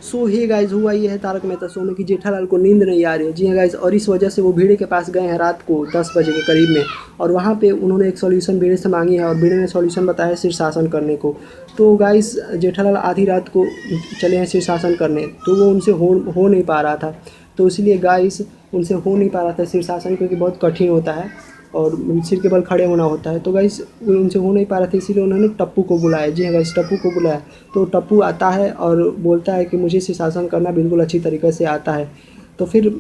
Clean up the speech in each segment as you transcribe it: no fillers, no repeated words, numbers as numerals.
सो hey guys, हुआ ये है तारक मेहता शो में कि जेठालाल को नींद नहीं आ रही है। जी हाँ गाइस, और इस वजह से वो भिड़े के पास गए हैं रात को 10 बजे के करीब में, और वहाँ पे उन्होंने एक सॉल्यूशन भिड़े से मांगी है और भिड़े ने सॉल्यूशन बताया है शीर्षासन करने को। तो गाइस जेठालाल आधी रात को चले हैं शीर्षासन करने, तो वो उनसे हो नहीं पा रहा था। तो इसलिए गाइस उनसे हो नहीं पा रहा था शीर्षासन, क्योंकि बहुत कठिन होता है और सिर के बल खड़े होना होता है। तो गाइस उनसे हो नहीं पा रहा था, इसीलिए उन्होंने टप्पू को बुलाया। जी हाँ गाइस, टप्पू को बुलाया। तो टप्पू आता है और बोलता है कि मुझे शीर्षासन करना बिल्कुल अच्छी तरीके से आता है। तो फिर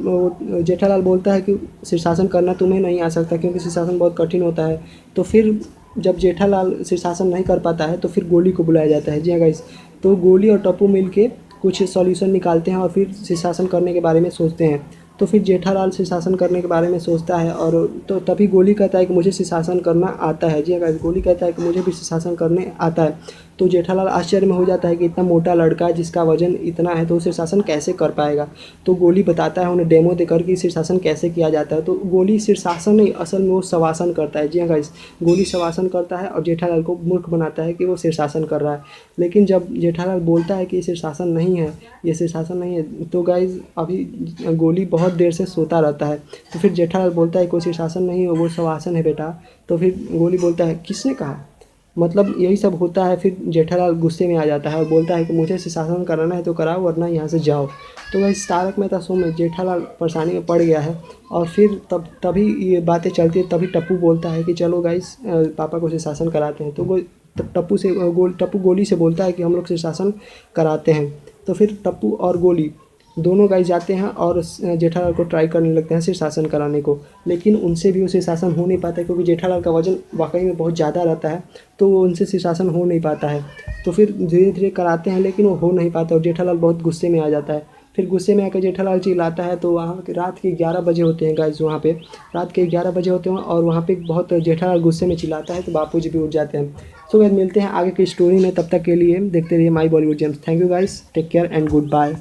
जेठालाल बोलता है कि शीर्षासन करना तुम्हें नहीं आ सकता, क्योंकि शीर्षासन बहुत कठिन होता है। तो फिर जब जेठालाल शीर्षासन नहीं कर पाता है तो फिर गोली को बुलाया जाता है। जी हाँ गाइस, तो गोली और टप्पू मिलके कुछ सॉल्यूशन निकालते हैं और फिर शीर्षासन करने के बारे में सोचते हैं। तो फिर जेठालाल शीर्षासन करने के बारे में सोचता है, और तो तभी गोली कहता है कि मुझे शीर्षासन करना आता है। जी हाँ गाइस, गोली कहता है कि मुझे भी शीर्षासन करने आता है। तो जेठालाल आश्चर्य में हो जाता है कि इतना मोटा लड़का है जिसका वजन इतना है, तो शीर्षासन कैसे कर पाएगा। तो गोली बताता है उन्हें डेमो देकर कि शीर्षासन कैसे किया जाता है। तो गोली शीर्षासन नहीं, असल में वो शवासन करता है। जी हाँ गाइस, गोली शवासन करता है और जेठालाल को मूर्ख बनाता है कि वो शीर्षासन कर रहा है। लेकिन जब जेठालाल बोलता है कि ये शीर्षासन नहीं है, ये शीर्षासन नहीं है, तो गाइस अभी गोली बहुत देर से सोता रहता है। तो फिर जेठालाल बोलता है कोई शीर्षासन नहीं है, वो शवासन है बेटा। तो फिर गोली बोलता है किसने कहा, मतलब यही सब होता है। फिर जेठालाल गुस्से में आ जाता है और बोलता है कि मुझे शीर्षासन कराना है तो कराओ, वरना यहाँ से जाओ। तो गाइस तारक मेहता शो में जेठालाल परेशानी में पड़ गया है, और फिर तभी ये बातें चलती है। तभी टप्पू बोलता है कि चलो गाइस पापा को शीर्षासन कराते हैं। तो वो टप्पू गोली से बोलता है कि हम लोग शीर्षासन कराते हैं। तो फिर टप्पू और गोली दोनों गाइस जाते हैं और जेठालाल को ट्राई करने लगते हैं शीर्षासन कराने को, लेकिन उनसे भी वो शीर्षासन हो नहीं पाता है, क्योंकि जेठालाल का वजन वाकई में बहुत ज़्यादा रहता है। तो वो उनसे शीर्षासन हो नहीं पाता है। तो फिर धीरे धीरे कराते हैं, लेकिन वो हो नहीं पाता और जेठालाल बहुत गुस्से में आ जाता है। फिर गुस्से में आकर जेठालाल चिल्लाता है। तो वहाँ के रात के 11 बजे होते हैं गाइस, वहाँ पे रात के 11 बजे होते हैं, और वहाँ पे बहुत जेठालाल गुस्से में चिल्लाता है तो बापूजी भी उठ जाते हैं। सो गाइस मिलते हैं आगे की स्टोरी में, तब तक के लिए देखते रहिए my Bollywood gems. Thank you guys, take care and good bye.